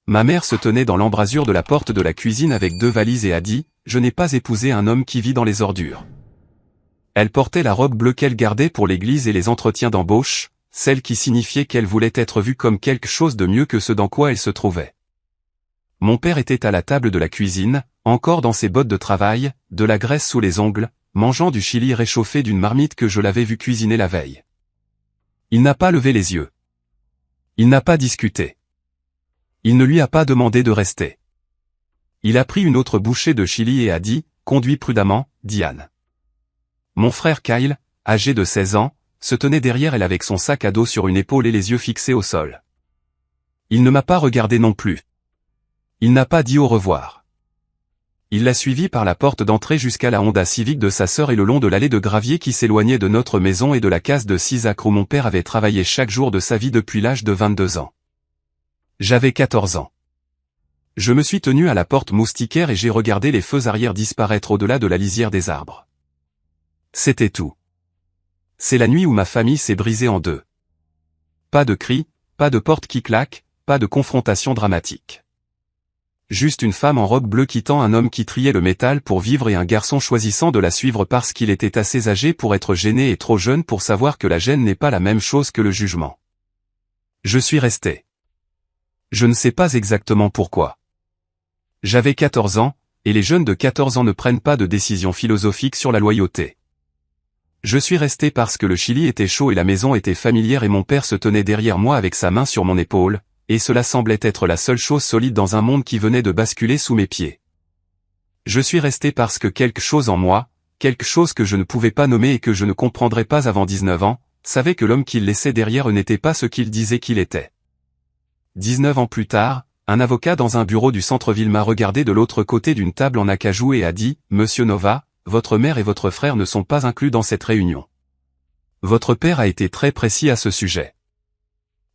Ma mère se tenait dans l'embrasure de la porte de la cuisine avec 2 valises et a dit « Je n'ai pas épousé un homme qui vit dans les ordures ». Elle portait la robe bleue qu'elle gardait pour l'église et les entretiens d'embauche, celle qui signifiait qu'elle voulait être vue comme quelque chose de mieux que ce dans quoi elle se trouvait. Mon père était à la table de la cuisine, encore dans ses bottes de travail, de la graisse sous les ongles, mangeant du chili réchauffé d'une marmite que je l'avais vu cuisiner la veille. Il n'a pas levé les yeux. Il n'a pas discuté. Il ne lui a pas demandé de rester. Il a pris une autre bouchée de chili et a dit « Conduis prudemment, Diane ». Mon frère Kyle, âgé de 16 ans, se tenait derrière elle avec son sac à dos sur une épaule et les yeux fixés au sol. Il ne m'a pas regardé non plus. Il n'a pas dit au revoir. Il l'a suivi par la porte d'entrée jusqu'à la Honda Civic de sa sœur et le long de l'allée de gravier qui s'éloignait de notre maison et de la case de 6 acres où mon père avait travaillé chaque jour de sa vie depuis l'âge de 22 ans. J'avais 14 ans. Je me suis tenu à la porte moustiquaire et j'ai regardé les feux arrière disparaître au-delà de la lisière des arbres. C'était tout. C'est la nuit où ma famille s'est brisée en deux. Pas de cris, pas de porte qui claque, pas de confrontation dramatique. Juste une femme en robe bleue quittant un homme qui triait le métal pour vivre et un garçon choisissant de la suivre parce qu'il était assez âgé pour être gêné et trop jeune pour savoir que la gêne n'est pas la même chose que le jugement. Je suis resté. Je ne sais pas exactement pourquoi. J'avais 14 ans, et les jeunes de 14 ans ne prennent pas de décision philosophique sur la loyauté. Je suis resté parce que le chili était chaud et la maison était familière et mon père se tenait derrière moi avec sa main sur mon épaule, et cela semblait être la seule chose solide dans un monde qui venait de basculer sous mes pieds. Je suis resté parce que quelque chose en moi, quelque chose que je ne pouvais pas nommer et que je ne comprendrais pas avant 19 ans, savait que l'homme qu'il laissait derrière eux n'était pas ce qu'il disait qu'il était. 19 ans plus tard, un avocat dans un bureau du centre-ville m'a regardé de l'autre côté d'une table en acajou et a dit « Monsieur Nova, votre mère et votre frère ne sont pas inclus dans cette réunion. » Votre père a été très précis à ce sujet.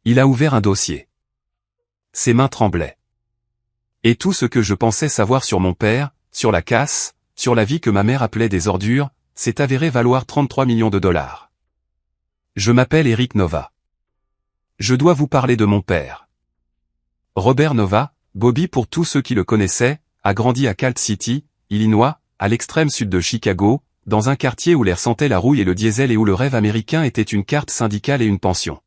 Il a ouvert un dossier. Ses mains tremblaient. Et tout ce que je pensais savoir sur mon père, sur la casse, sur la vie que ma mère appelait des ordures, s'est avéré valoir 33 millions de dollars. Je m'appelle Eric Nova. Je dois vous parler de mon père. Robert Nova, Bobby pour tous ceux qui le connaissaient, a grandi à Calt City, Illinois, à l'extrême sud de Chicago, dans un quartier où l'air sentait la rouille et le diesel et où le rêve américain était une carte syndicale et une pension.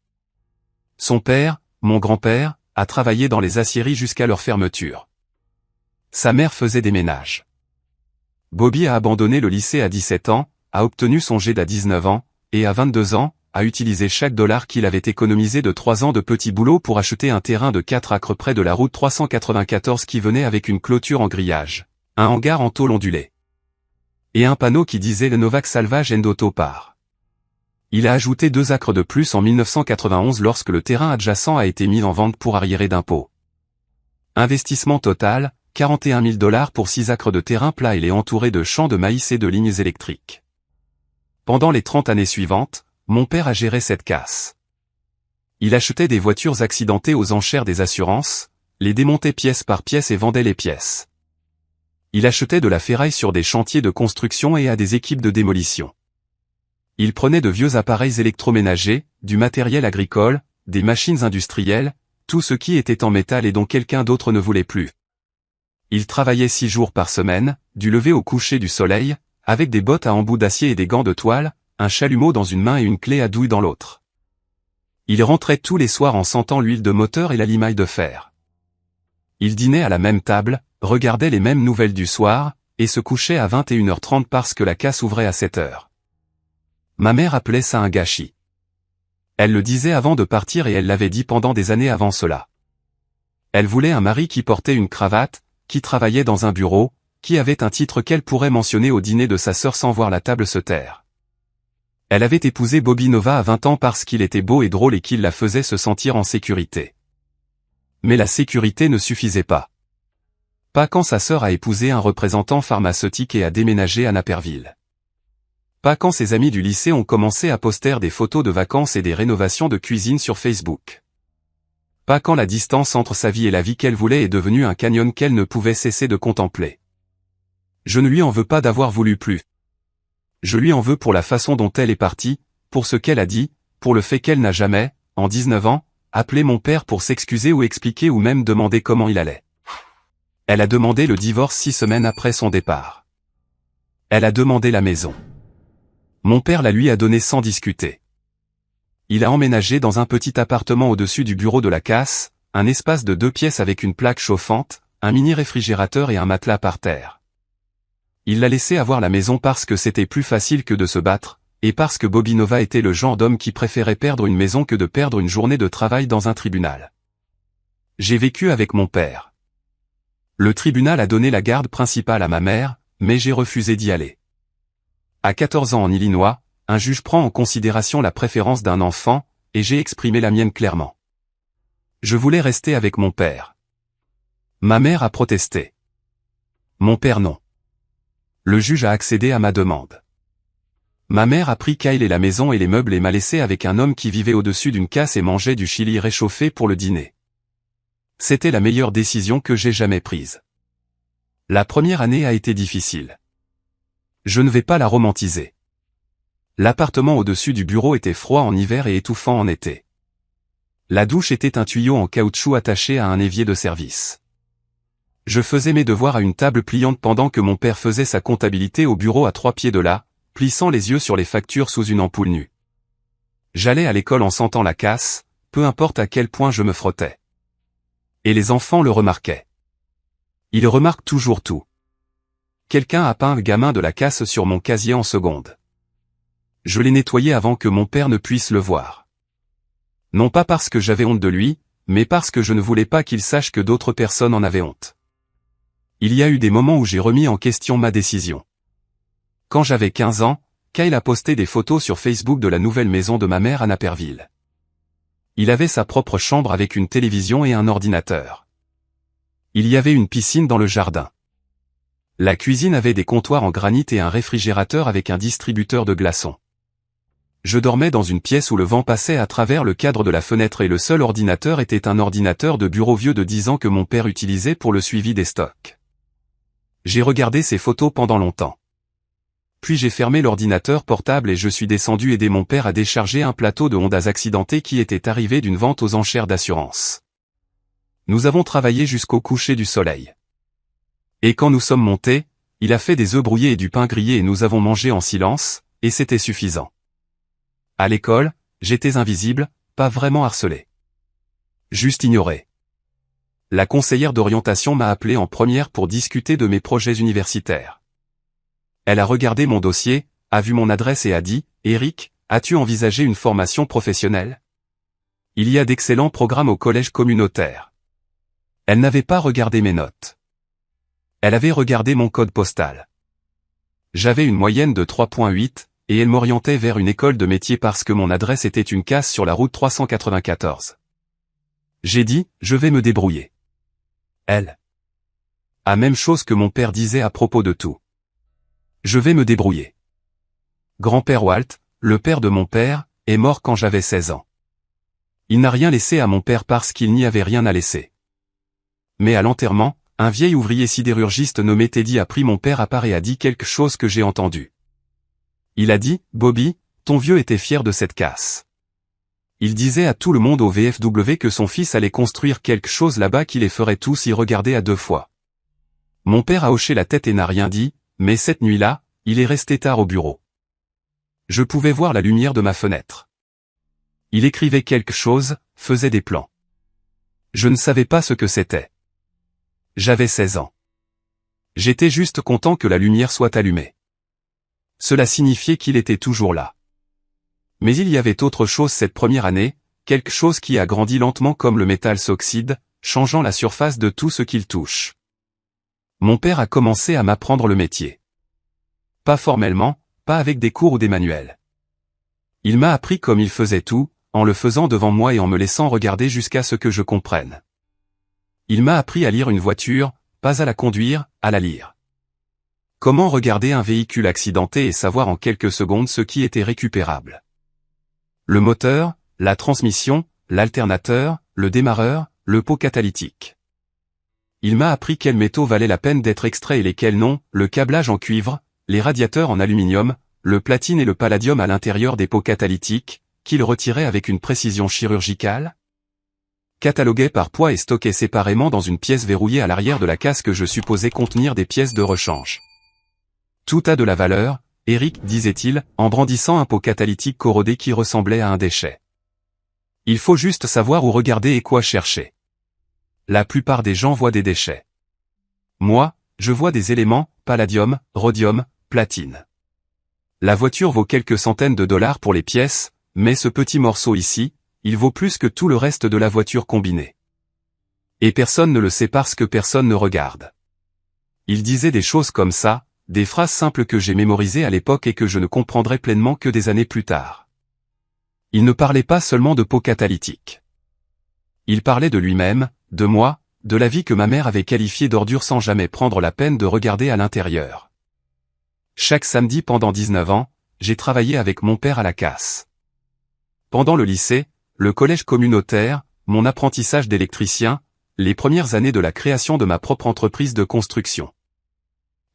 Son père, mon grand-père, a travaillé dans les aciéries jusqu'à leur fermeture. Sa mère faisait des ménages. Bobby a abandonné le lycée à 17 ans, a obtenu son GED à 19 ans, et à 22 ans, a utilisé chaque dollar qu'il avait économisé de 3 ans de petits boulots pour acheter un terrain de 4 acres près de la route 394 qui venait avec une clôture en grillage, un hangar en tôle ondulée et un panneau qui disait le Novak Salvage and Auto Part. Il a ajouté 2 acres de plus en 1991 lorsque le terrain adjacent a été mis en vente pour arriérés d'impôts. Investissement total, 41 000 $ pour 6 acres de terrain plat et entouré de champs de maïs et de lignes électriques. Pendant les 30 années suivantes, mon père a géré cette casse. Il achetait des voitures accidentées aux enchères des assurances, les démontait pièce par pièce et vendait les pièces. Il achetait de la ferraille sur des chantiers de construction et à des équipes de démolition. Il prenait de vieux appareils électroménagers, du matériel agricole, des machines industrielles, tout ce qui était en métal et dont quelqu'un d'autre ne voulait plus. Il travaillait 6 jours par semaine, du lever au coucher du soleil, avec des bottes à embout d'acier et des gants de toile, un chalumeau dans une main et une clé à douille dans l'autre. Il rentrait tous les soirs en sentant l'huile de moteur et la limaille de fer. Il dînait à la même table, regardait les mêmes nouvelles du soir, et se couchait à 21h30 parce que la casse ouvrait à 7h. Ma mère appelait ça un gâchis. Elle le disait avant de partir et elle l'avait dit pendant des années avant cela. Elle voulait un mari qui portait une cravate, qui travaillait dans un bureau, qui avait un titre qu'elle pourrait mentionner au dîner de sa sœur sans voir la table se taire. Elle avait épousé Bobby Nova à 20 ans parce qu'il était beau et drôle et qu'il la faisait se sentir en sécurité. Mais la sécurité ne suffisait pas. Pas quand sa sœur a épousé un représentant pharmaceutique et a déménagé à Naperville. Pas quand ses amis du lycée ont commencé à poster des photos de vacances et des rénovations de cuisine sur Facebook. Pas quand la distance entre sa vie et la vie qu'elle voulait est devenue un canyon qu'elle ne pouvait cesser de contempler. Je ne lui en veux pas d'avoir voulu plus. Je lui en veux pour la façon dont elle est partie, pour ce qu'elle a dit, pour le fait qu'elle n'a jamais, en 19 ans, appeler mon père pour s'excuser ou expliquer ou même demander comment il allait. Elle a demandé le divorce 6 semaines après son départ. Elle a demandé la maison. Mon père la lui a donnée sans discuter. Il a emménagé dans un petit appartement au-dessus du bureau de la casse, un espace de 2 pièces avec une plaque chauffante, un mini réfrigérateur et un matelas par terre. Il l'a laissé avoir la maison parce que c'était plus facile que de se battre, et parce que Bobby Nova était le genre d'homme qui préférait perdre une maison que de perdre une journée de travail dans un tribunal. J'ai vécu avec mon père. Le tribunal a donné la garde principale à ma mère, mais j'ai refusé d'y aller. À 14 ans en Illinois, un juge prend en considération la préférence d'un enfant, et j'ai exprimé la mienne clairement. Je voulais rester avec mon père. Ma mère a protesté. Mon père non. Le juge a accédé à ma demande. Ma mère a pris Kyle et la maison et les meubles et m'a laissé avec un homme qui vivait au-dessus d'une casse et mangeait du chili réchauffé pour le dîner. C'était la meilleure décision que j'ai jamais prise. La première année a été difficile. Je ne vais pas la romantiser. L'appartement au-dessus du bureau était froid en hiver et étouffant en été. La douche était un tuyau en caoutchouc attaché à un évier de service. Je faisais mes devoirs à une table pliante pendant que mon père faisait sa comptabilité au bureau à 3 pieds de là, plissant les yeux sur les factures sous une ampoule nue. J'allais à l'école en sentant la casse, peu importe à quel point je me frottais. Et les enfants le remarquaient. Ils remarquent toujours tout. Quelqu'un a peint le gamin de la casse sur mon casier en seconde. Je l'ai nettoyé avant que mon père ne puisse le voir. Non pas parce que j'avais honte de lui, mais parce que je ne voulais pas qu'il sache que d'autres personnes en avaient honte. Il y a eu des moments où j'ai remis en question ma décision. Quand j'avais 15 ans, Kyle a posté des photos sur Facebook de la nouvelle maison de ma mère à Naperville. Il avait sa propre chambre avec une télévision et un ordinateur. Il y avait une piscine dans le jardin. La cuisine avait des comptoirs en granit et un réfrigérateur avec un distributeur de glaçons. Je dormais dans une pièce où le vent passait à travers le cadre de la fenêtre et le seul ordinateur était un ordinateur de bureau vieux de 10 ans que mon père utilisait pour le suivi des stocks. J'ai regardé ces photos pendant longtemps. Puis j'ai fermé l'ordinateur portable et je suis descendu aider mon père à décharger un plateau de Hondas accidenté qui était arrivé d'une vente aux enchères d'assurance. Nous avons travaillé jusqu'au coucher du soleil. Et quand nous sommes montés, il a fait des œufs brouillés et du pain grillé et nous avons mangé en silence, et c'était suffisant. À l'école, j'étais invisible, pas vraiment harcelé. Juste ignoré. La conseillère d'orientation m'a appelé en première pour discuter de mes projets universitaires. Elle a regardé mon dossier, a vu mon adresse et a dit, « Eric, as-tu envisagé une formation professionnelle ? Il y a d'excellents programmes au collège communautaire. » Elle n'avait pas regardé mes notes. Elle avait regardé mon code postal. J'avais une moyenne de 3,8, et elle m'orientait vers une école de métier parce que mon adresse était une casse sur la route 394. J'ai dit, je vais me débrouiller. Elle. La même chose que mon père disait à propos de tout. Je vais me débrouiller. Grand-père Walt, le père de mon père, est mort quand j'avais 16 ans. Il n'a rien laissé à mon père parce qu'il n'y avait rien à laisser. Mais à l'enterrement, un vieil ouvrier sidérurgiste nommé Teddy a pris mon père à part et a dit quelque chose que j'ai entendu. Il a dit, « Bobby, ton vieux était fier de cette casse. » Il disait à tout le monde au VFW que son fils allait construire quelque chose là-bas qui les ferait tous y regarder à 2 fois. Mon père a hoché la tête et n'a rien dit, mais cette nuit-là, il est resté tard au bureau. Je pouvais voir la lumière de ma fenêtre. Il écrivait quelque chose, faisait des plans. Je ne savais pas ce que c'était. J'avais 16 ans. J'étais juste content que la lumière soit allumée. Cela signifiait qu'il était toujours là. Mais il y avait autre chose cette première année, quelque chose qui a grandi lentement comme le métal s'oxyde, changeant la surface de tout ce qu'il touche. Mon père a commencé à m'apprendre le métier. Pas formellement, pas avec des cours ou des manuels. Il m'a appris comme il faisait tout, en le faisant devant moi et en me laissant regarder jusqu'à ce que je comprenne. Il m'a appris à lire une voiture, pas à la conduire, à la lire. Comment regarder un véhicule accidenté et savoir en quelques secondes ce qui était récupérable. Le moteur, la transmission, l'alternateur, le démarreur, le pot catalytique. Il m'a appris quels métaux valaient la peine d'être extraits et lesquels non, le câblage en cuivre, les radiateurs en aluminium, le platine et le palladium à l'intérieur des pots catalytiques, qu'il retirait avec une précision chirurgicale. catalogués par poids et stockés séparément dans une pièce verrouillée à l'arrière de la caisse que je supposais contenir des pièces de rechange. Tout a de la valeur, Eric, disait-il, en brandissant un pot catalytique corrodé qui ressemblait à un déchet. Il faut juste savoir où regarder et quoi chercher. La plupart des gens voient des déchets. Moi, je vois des éléments, palladium, rhodium, platine. La voiture vaut quelques centaines de dollars pour les pièces, mais ce petit morceau ici, il vaut plus que tout le reste de la voiture combinée. Et personne ne le sait parce que personne ne regarde. Il disait des choses comme ça, des phrases simples que j'ai mémorisées à l'époque et que je ne comprendrai pleinement que des années plus tard. Il ne parlait pas seulement de pot catalytique. Il parlait de lui-même, de moi, de la vie que ma mère avait qualifiée d'ordure sans jamais prendre la peine de regarder à l'intérieur. Chaque samedi pendant 19 ans, j'ai travaillé avec mon père à la casse. Pendant le lycée, le collège communautaire, mon apprentissage d'électricien, les premières années de la création de ma propre entreprise de construction.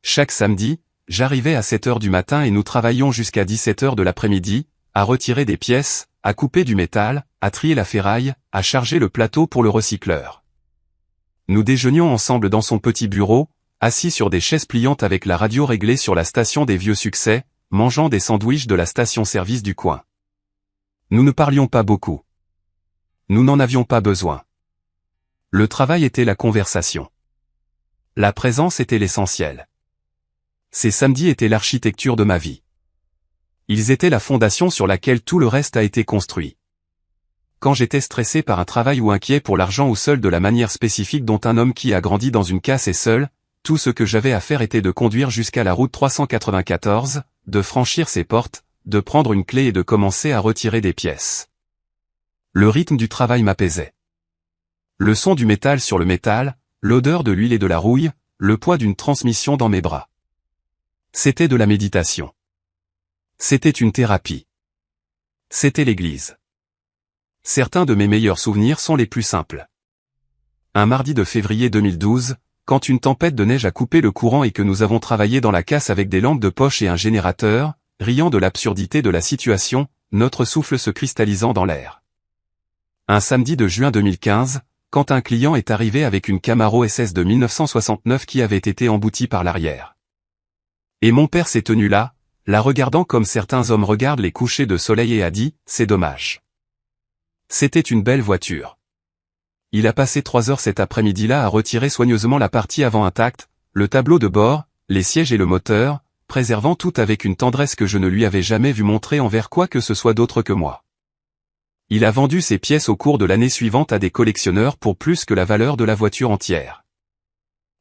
Chaque samedi, j'arrivais à 7 heures du matin et nous travaillions jusqu'à 17 heures de l'après-midi, à retirer des pièces, à couper du métal, à trier la ferraille, à charger le plateau pour le recycleur. Nous déjeunions ensemble dans son petit bureau, assis sur des chaises pliantes avec la radio réglée sur la station des Vieux Succès, mangeant des sandwichs de la station-service du coin. Nous ne parlions pas beaucoup. Nous n'en avions pas besoin. Le travail était la conversation. La présence était l'essentiel. Ces samedis étaient l'architecture de ma vie. Ils étaient la fondation sur laquelle tout le reste a été construit. Quand j'étais stressé par un travail ou inquiet pour l'argent ou seul de la manière spécifique dont un homme qui a grandi dans une casse est seul, tout ce que j'avais à faire était de conduire jusqu'à la route 394, de franchir ses portes, de prendre une clé et de commencer à retirer des pièces. Le rythme du travail m'apaisait. Le son du métal sur le métal, l'odeur de l'huile et de la rouille, le poids d'une transmission dans mes bras. C'était de la méditation. C'était une thérapie. C'était l'église. Certains de mes meilleurs souvenirs sont les plus simples. Un mardi de février 2012, quand une tempête de neige a coupé le courant et que nous avons travaillé dans la casse avec des lampes de poche et un générateur, riant de l'absurdité de la situation, notre souffle se cristallisant dans l'air. Un samedi de juin 2015, quand un client est arrivé avec une Camaro SS de 1969 qui avait été emboutie par l'arrière. Et mon père s'est tenu là, la regardant comme certains hommes regardent les couchers de soleil et a dit, c'est dommage. C'était une belle voiture. Il a passé 3 heures cet après-midi-là à retirer soigneusement la partie avant intacte, le tableau de bord, les sièges et le moteur, préservant tout avec une tendresse que je ne lui avais jamais vu montrer envers quoi que ce soit d'autre que moi. Il a vendu ses pièces au cours de l'année suivante à des collectionneurs pour plus que la valeur de la voiture entière.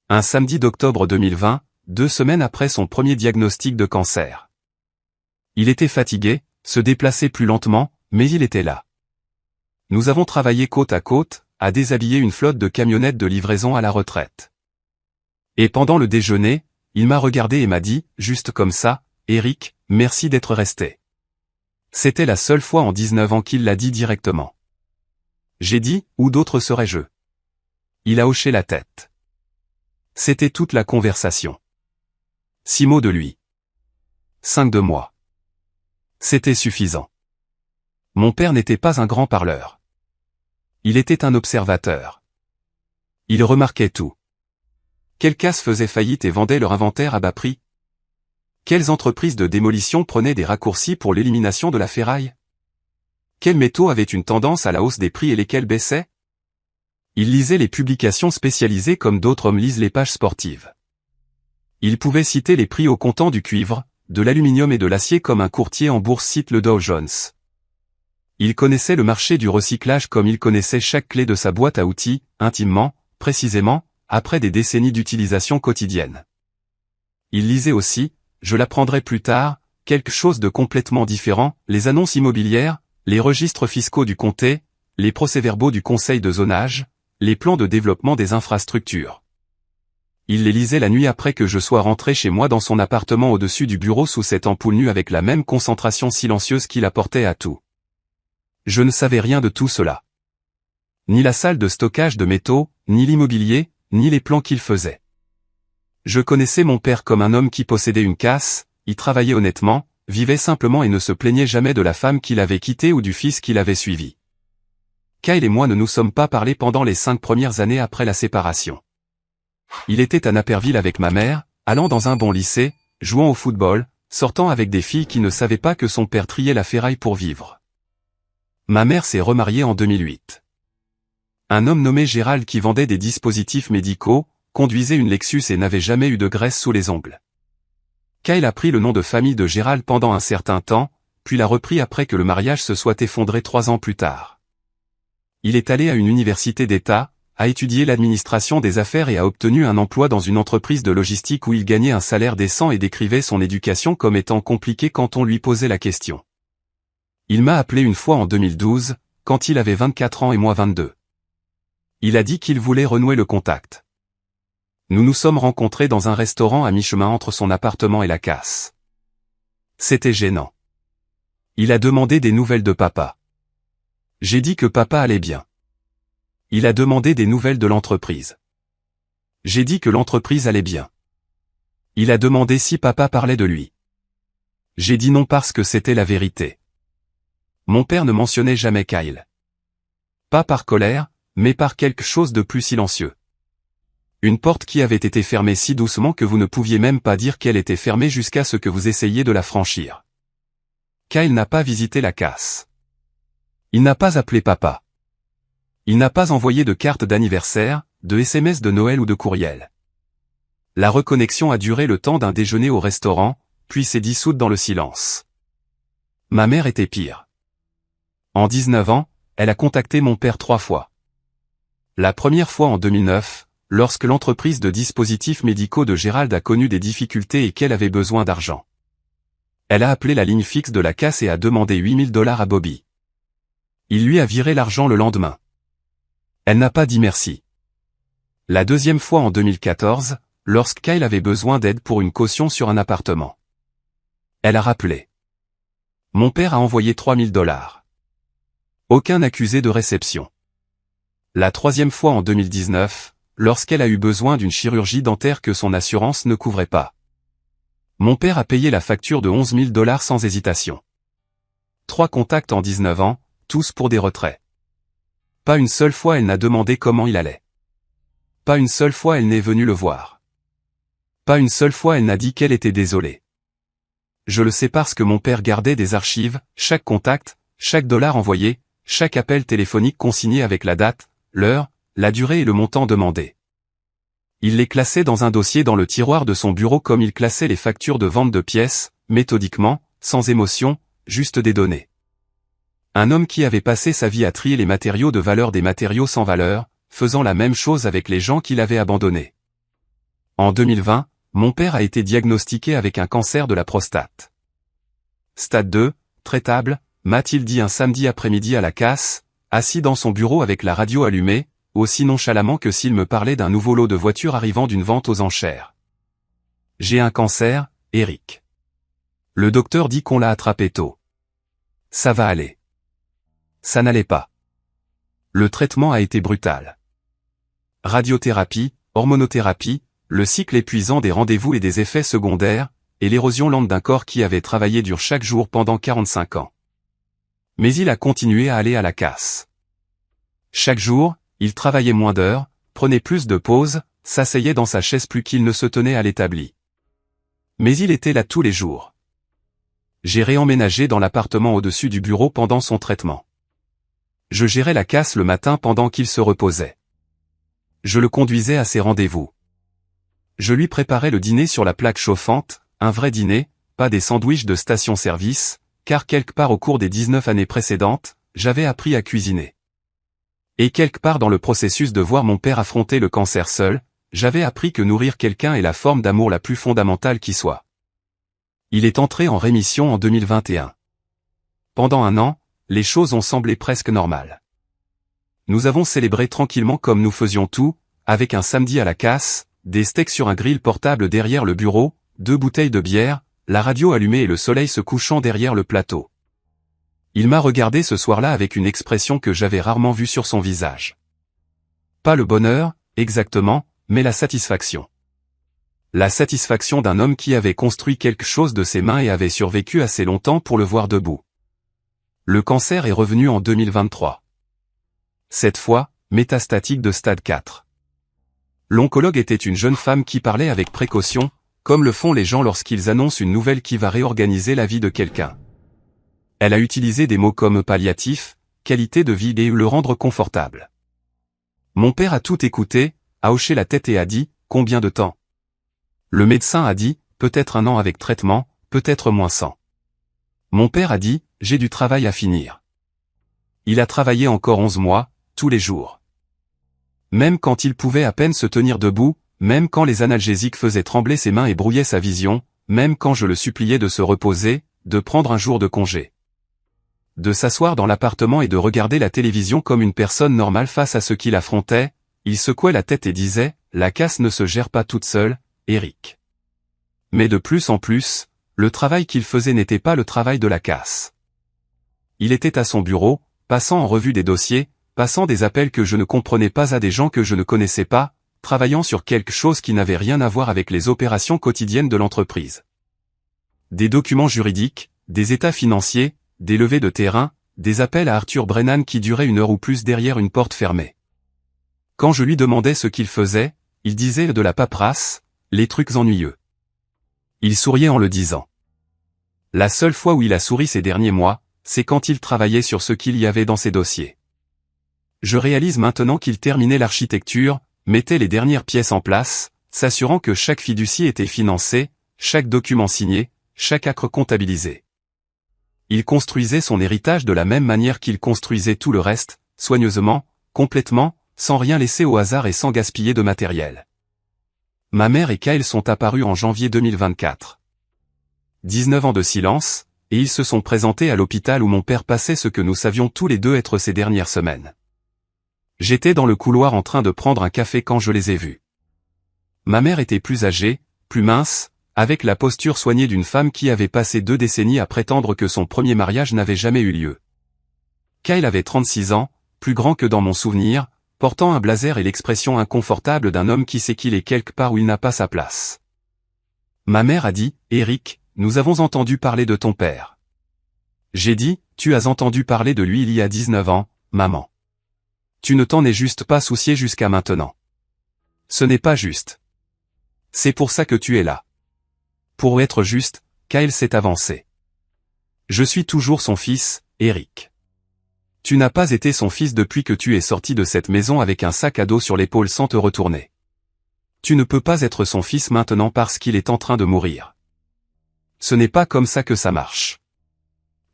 Un samedi d'octobre 2020, 2 semaines après son premier diagnostic de cancer. Il était fatigué, se déplaçait plus lentement, mais il était là. Nous avons travaillé côte à côte, à déshabiller une flotte de camionnettes de livraison à la retraite. Et pendant le déjeuner, il m'a regardé et m'a dit, juste comme ça, « Eric, merci d'être resté. » C'était la seule fois en 19 ans qu'il l'a dit directement. J'ai dit, où d'autre serais-je? Il a hoché la tête. C'était toute la conversation. 6 mots de lui. 5 de moi. C'était suffisant. Mon père n'était pas un grand parleur. Il était un observateur. Il remarquait tout. Quelles casses faisaient faillite et vendaient leur inventaire à bas prix? Quelles entreprises de démolition prenaient des raccourcis pour l'élimination de la ferraille? Quels métaux avaient une tendance à la hausse des prix et lesquels baissaient? Il lisait les publications spécialisées comme d'autres hommes lisent les pages sportives. Il pouvait citer les prix au comptant du cuivre, de l'aluminium et de l'acier comme un courtier en bourse cite le Dow Jones. Il connaissait le marché du recyclage comme il connaissait chaque clé de sa boîte à outils, intimement, précisément, après des décennies d'utilisation quotidienne. Il lisait aussi, je l'apprendrai plus tard, quelque chose de complètement différent, les annonces immobilières, les registres fiscaux du comté, les procès-verbaux du conseil de zonage, les plans de développement des infrastructures. Il les lisait la nuit après que je sois rentré chez moi dans son appartement au-dessus du bureau sous cette ampoule nue avec la même concentration silencieuse qu'il apportait à tout. Je ne savais rien de tout cela. Ni la salle de stockage de métaux, ni l'immobilier, ni les plans qu'il faisait. Je connaissais mon père comme un homme qui possédait une casse, y travaillait honnêtement, vivait simplement et ne se plaignait jamais de la femme qu'il avait quittée ou du fils qu'il avait suivi. Kyle et moi ne nous sommes pas parlé pendant les 5 premières années après la séparation. Il était à Naperville avec ma mère, allant dans un bon lycée, jouant au football, sortant avec des filles qui ne savaient pas que son père triait la ferraille pour vivre. Ma mère s'est remariée en 2008. Un homme nommé Gérald qui vendait des dispositifs médicaux, conduisait une Lexus et n'avait jamais eu de graisse sous les ongles. Kyle a pris le nom de famille de Gérald pendant un certain temps, puis l'a repris après que le mariage se soit effondré 3 ans plus tard. Il est allé à une université d'État, a étudié l'administration des affaires et a obtenu un emploi dans une entreprise de logistique où il gagnait un salaire décent et décrivait son éducation comme étant compliquée quand on lui posait la question. Il m'a appelé une fois en 2012, quand il avait 24 ans et moi 22. Il a dit qu'il voulait renouer le contact. Nous nous sommes rencontrés dans un restaurant à mi-chemin entre son appartement et la casse. C'était gênant. Il a demandé des nouvelles de papa. J'ai dit que papa allait bien. Il a demandé des nouvelles de l'entreprise. J'ai dit que l'entreprise allait bien. Il a demandé si papa parlait de lui. J'ai dit non parce que c'était la vérité. Mon père ne mentionnait jamais Kyle. Pas par colère, mais par quelque chose de plus silencieux. Une porte qui avait été fermée si doucement que vous ne pouviez même pas dire qu'elle était fermée jusqu'à ce que vous essayiez de la franchir. Kyle n'a pas visité la casse. Il n'a pas appelé papa. Il n'a pas envoyé de carte d'anniversaire, de SMS de Noël ou de courriel. La reconnexion a duré le temps d'un déjeuner au restaurant, puis s'est dissoute dans le silence. Ma mère était pire. En 19 ans, elle a contacté mon père 3 fois. La première fois en 2009, lorsque l'entreprise de dispositifs médicaux de Gérald a connu des difficultés et qu'elle avait besoin d'argent. Elle a appelé la ligne fixe de la casse et a demandé $8 000 à Bobby. Il lui a viré l'argent le lendemain. Elle n'a pas dit merci. La deuxième fois en 2014, lorsque Kyle avait besoin d'aide pour une caution sur un appartement. Elle a rappelé. Mon père a envoyé $3 000. Aucun accusé de réception. La troisième fois en 2019, lorsqu'elle a eu besoin d'une chirurgie dentaire que son assurance ne couvrait pas. Mon père a payé la facture de $11 000 sans hésitation. 3 contacts en 19 ans, tous pour des retraits. Pas une seule fois elle n'a demandé comment il allait. Pas une seule fois elle n'est venue le voir. Pas une seule fois elle n'a dit qu'elle était désolée. Je le sais parce que mon père gardait des archives, chaque contact, chaque dollar envoyé, chaque appel téléphonique consigné avec la date, l'heure, la durée et le montant demandé. Il les classait dans un dossier dans le tiroir de son bureau comme il classait les factures de vente de pièces, méthodiquement, sans émotion, juste des données. Un homme qui avait passé sa vie à trier les matériaux de valeur des matériaux sans valeur, faisant la même chose avec les gens qu'il avait abandonnés. En 2020, mon père a été diagnostiqué avec un cancer de la prostate. Stade 2, traitable, m'a-t-il dit un samedi après-midi à la casse, assis dans son bureau avec la radio allumée, aussi nonchalamment que s'il me parlait d'un nouveau lot de voitures arrivant d'une vente aux enchères. J'ai un cancer, Eric. Le docteur dit qu'on l'a attrapé tôt. Ça va aller. Ça n'allait pas. Le traitement a été brutal. Radiothérapie, hormonothérapie, le cycle épuisant des rendez-vous et des effets secondaires, et l'érosion lente d'un corps qui avait travaillé dur chaque jour pendant 45 ans. Mais il a continué à aller à la casse. Chaque jour, il travaillait moins d'heures, prenait plus de pauses, s'asseyait dans sa chaise plus qu'il ne se tenait à l'établi. Mais il était là tous les jours. J'ai réemménagé dans l'appartement au-dessus du bureau pendant son traitement. Je gérais la casse le matin pendant qu'il se reposait. Je le conduisais à ses rendez-vous. Je lui préparais le dîner sur la plaque chauffante, un vrai dîner, pas des sandwichs de station-service, car quelque part au cours des 19 années précédentes, j'avais appris à cuisiner. Et quelque part dans le processus de voir mon père affronter le cancer seul, j'avais appris que nourrir quelqu'un est la forme d'amour la plus fondamentale qui soit. Il est entré en rémission en 2021. Pendant un an, les choses ont semblé presque normales. Nous avons célébré tranquillement comme nous faisions tout, avec un samedi à la casse, des steaks sur un grill portable derrière le bureau, 2 bouteilles de bière, la radio allumée et le soleil se couchant derrière le plateau. Il m'a regardé ce soir-là avec une expression que j'avais rarement vue sur son visage. Pas le bonheur, exactement, mais la satisfaction. La satisfaction d'un homme qui avait construit quelque chose de ses mains et avait survécu assez longtemps pour le voir debout. Le cancer est revenu en 2023. cette fois, métastatique de stade 4. L'oncologue était une jeune femme qui parlait avec précaution, comme le font les gens lorsqu'ils annoncent une nouvelle qui va réorganiser la vie de quelqu'un. Elle a utilisé des mots comme palliatif, qualité de vie et le rendre confortable. Mon père a tout écouté, a hoché la tête et a dit, combien de temps? Le médecin a dit, peut-être 1 an avec traitement, peut-être moins 100. Mon père a dit, j'ai du travail à finir. Il a travaillé encore 11 mois, tous les jours. Même quand il pouvait à peine se tenir debout, même quand les analgésiques faisaient trembler ses mains et brouillaient sa vision, même quand je le suppliais de se reposer, de prendre un jour de congé. De s'asseoir dans l'appartement et de regarder la télévision comme une personne normale face à ce qu'il affrontait, il secouait la tête et disait, la casse ne se gère pas toute seule, Eric. Mais de plus en plus, le travail qu'il faisait n'était pas le travail de la casse. Il était à son bureau, passant en revue des dossiers, passant des appels que je ne comprenais pas à des gens que je ne connaissais pas, travaillant sur quelque chose qui n'avait rien à voir avec les opérations quotidiennes de l'entreprise. Des documents juridiques, des états financiers, des levées de terrain, des appels à Arthur Brennan qui duraient 1 heure ou plus derrière une porte fermée. Quand je lui demandais ce qu'il faisait, il disait de la paperasse, les trucs ennuyeux. Il souriait en le disant. La seule fois où il a souri ces derniers mois, c'est quand il travaillait sur ce qu'il y avait dans ses dossiers. Je réalise maintenant qu'il terminait l'architecture, mettait les dernières pièces en place, s'assurant que chaque fiducie était financée, chaque document signé, chaque acre comptabilisé. Il construisait son héritage de la même manière qu'il construisait tout le reste, soigneusement, complètement, sans rien laisser au hasard et sans gaspiller de matériel. Ma mère et Kyle sont apparus en janvier 2024. 19 ans de silence, et ils se sont présentés à l'hôpital où mon père passait ce que nous savions tous les deux être ses dernières semaines. J'étais dans le couloir en train de prendre un café quand je les ai vus. Ma mère était plus âgée, plus mince, avec la posture soignée d'une femme qui avait passé 2 décennies à prétendre que son premier mariage n'avait jamais eu lieu. Kyle avait 36 ans, plus grand que dans mon souvenir, portant un blazer et l'expression inconfortable d'un homme qui sait qu'il est quelque part où il n'a pas sa place. Ma mère a dit, « Eric, nous avons entendu parler de ton père. » J'ai dit, « Tu as entendu parler de lui il y a 19 ans, maman. Tu ne t'en es juste pas soucié jusqu'à maintenant. Ce n'est pas juste. C'est pour ça que tu es là. » Pour être juste, Kyle s'est avancé. Je suis toujours son fils, Eric. Tu n'as pas été son fils depuis que tu es sorti de cette maison avec un sac à dos sur l'épaule sans te retourner. Tu ne peux pas être son fils maintenant parce qu'il est en train de mourir. Ce n'est pas comme ça que ça marche.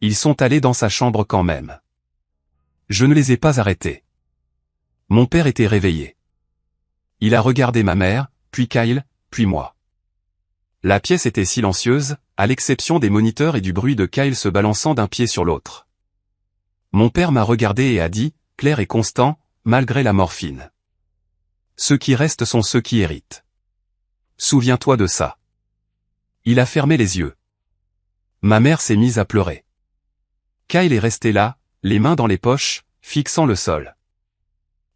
Ils sont allés dans sa chambre quand même. Je ne les ai pas arrêtés. Mon père était réveillé. Il a regardé ma mère, puis Kyle, puis moi. La pièce était silencieuse, à l'exception des moniteurs et du bruit de Kyle se balançant d'un pied sur l'autre. Mon père m'a regardé et a dit, clair et constant, malgré la morphine. Ceux qui restent sont ceux qui héritent. Souviens-toi de ça. Il a fermé les yeux. Ma mère s'est mise à pleurer. Kyle est resté là, les mains dans les poches, fixant le sol.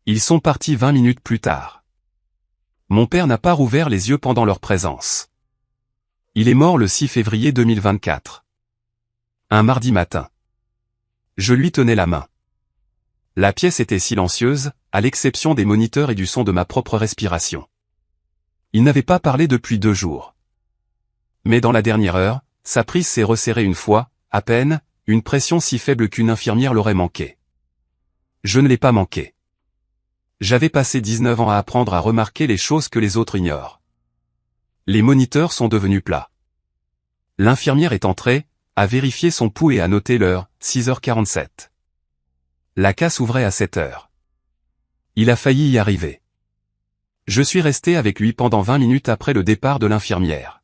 Ils sont partis 20 minutes plus tard. Mon père n'a pas rouvert les yeux pendant leur présence. Il est mort le 6 février 2024. Un mardi matin. Je lui tenais la main. La pièce était silencieuse, à l'exception des moniteurs et du son de ma propre respiration. Il n'avait pas parlé depuis 2 jours. Mais dans la dernière heure, sa prise s'est resserrée une fois, à peine, une pression si faible qu'une infirmière l'aurait manqué. Je ne l'ai pas manqué. J'avais passé 19 ans à apprendre à remarquer les choses que les autres ignorent. Les moniteurs sont devenus plats. L'infirmière est entrée, a vérifié son pouls et a noté l'heure, 6h47. La casse ouvrait à 7h. Il a failli y arriver. Je suis resté avec lui pendant 20 minutes après le départ de l'infirmière.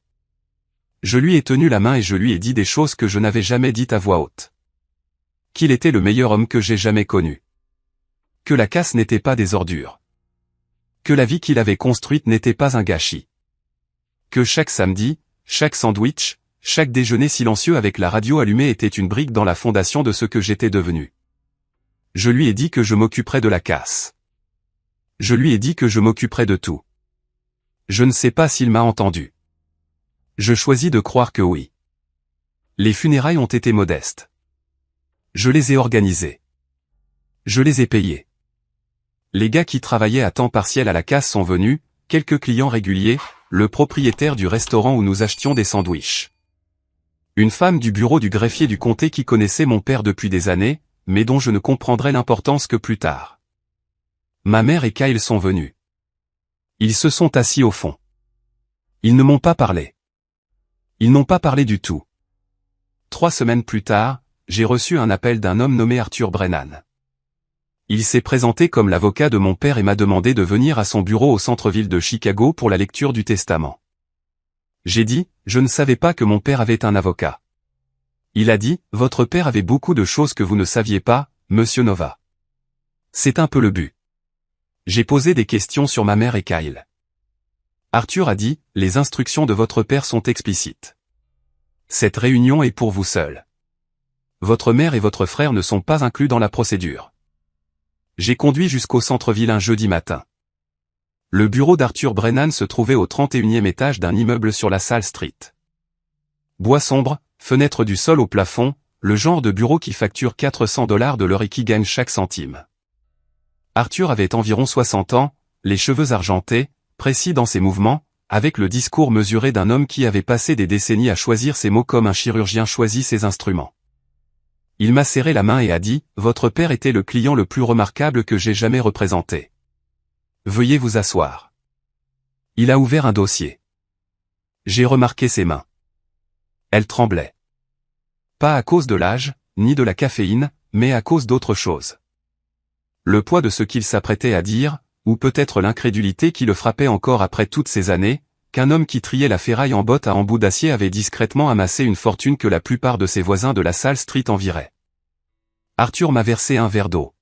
Je lui ai tenu la main et je lui ai dit des choses que je n'avais jamais dites à voix haute. Qu'il était le meilleur homme que j'ai jamais connu. Que la casse n'était pas des ordures. Que la vie qu'il avait construite n'était pas un gâchis. Que chaque samedi, chaque sandwich, chaque déjeuner silencieux avec la radio allumée était une brique dans la fondation de ce que j'étais devenu. Je lui ai dit que je m'occuperais de la casse. Je lui ai dit que je m'occuperais de tout. Je ne sais pas s'il m'a entendu. Je choisis de croire que oui. Les funérailles ont été modestes. Je les ai organisées. Je les ai payées. Les gars qui travaillaient à temps partiel à la casse sont venus, quelques clients réguliers, le propriétaire du restaurant où nous achetions des sandwichs. Une femme du bureau du greffier du comté qui connaissait mon père depuis des années, mais dont je ne comprendrai l'importance que plus tard. Ma mère et Kyle sont venus. Ils se sont assis au fond. Ils ne m'ont pas parlé. Ils n'ont pas parlé du tout. 3 semaines plus tard, j'ai reçu un appel d'un homme nommé Arthur Brennan. Il s'est présenté comme l'avocat de mon père et m'a demandé de venir à son bureau au centre-ville de Chicago pour la lecture du testament. J'ai dit, je ne savais pas que mon père avait un avocat. Il a dit, votre père avait beaucoup de choses que vous ne saviez pas, monsieur Nova. C'est un peu le but. J'ai posé des questions sur ma mère et Kyle. Arthur a dit, les instructions de votre père sont explicites. Cette réunion est pour vous seul. Votre mère et votre frère ne sont pas inclus dans la procédure. J'ai conduit jusqu'au centre-ville un jeudi matin. Le bureau d'Arthur Brennan se trouvait au 31e étage d'un immeuble sur la Salle Street. Bois sombre, fenêtre du sol au plafond, le genre de bureau qui facture $400 de l'heure et qui gagne chaque centime. Arthur avait environ 60 ans, les cheveux argentés, précis dans ses mouvements, avec le discours mesuré d'un homme qui avait passé des décennies à choisir ses mots comme un chirurgien choisit ses instruments. Il m'a serré la main et a dit, « Votre père était le client le plus remarquable que j'ai jamais représenté. Veuillez vous asseoir. » Il a ouvert un dossier. J'ai remarqué ses mains. Elles tremblaient. Pas à cause de l'âge, ni de la caféine, mais à cause d'autre chose. Le poids de ce qu'il s'apprêtait à dire, ou peut-être l'incrédulité qui le frappait encore après toutes ces années, qu'un homme qui triait la ferraille en bottes à embout d'acier avait discrètement amassé une fortune que la plupart de ses voisins de la Salle Street envieraient. Arthur m'a versé un verre d'eau.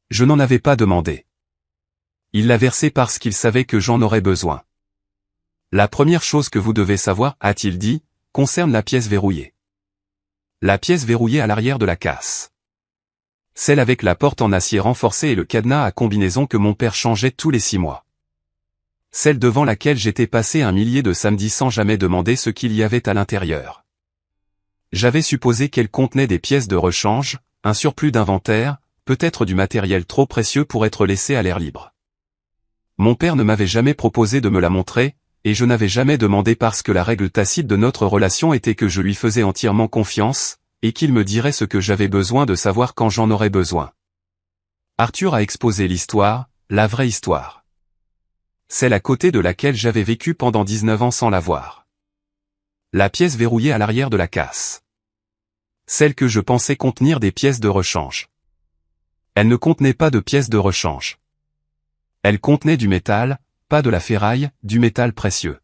Je n'en avais pas demandé. Il l'a versé parce qu'il savait que j'en aurais besoin. La première chose que vous devez savoir, a-t-il dit, concerne la pièce verrouillée. La pièce verrouillée à l'arrière de la casse. Celle avec la porte en acier renforcé et le cadenas à combinaison que mon père changeait tous les 6 mois. Celle devant laquelle j'étais passé un millier de samedis sans jamais demander ce qu'il y avait à l'intérieur. J'avais supposé qu'elle contenait des pièces de rechange, un surplus d'inventaire, peut-être du matériel trop précieux pour être laissé à l'air libre. Mon père ne m'avait jamais proposé de me la montrer, et je n'avais jamais demandé parce que la règle tacite de notre relation était que je lui faisais entièrement confiance, et qu'il me dirait ce que j'avais besoin de savoir quand j'en aurais besoin. Arthur a exposé l'histoire, la vraie histoire. Celle à côté de laquelle j'avais vécu pendant 19 ans sans la voir. La pièce verrouillée à l'arrière de la casse. Celle que je pensais contenir des pièces de rechange. Elle ne contenait pas de pièces de rechange. Elle contenait du métal, pas de la ferraille, du métal précieux.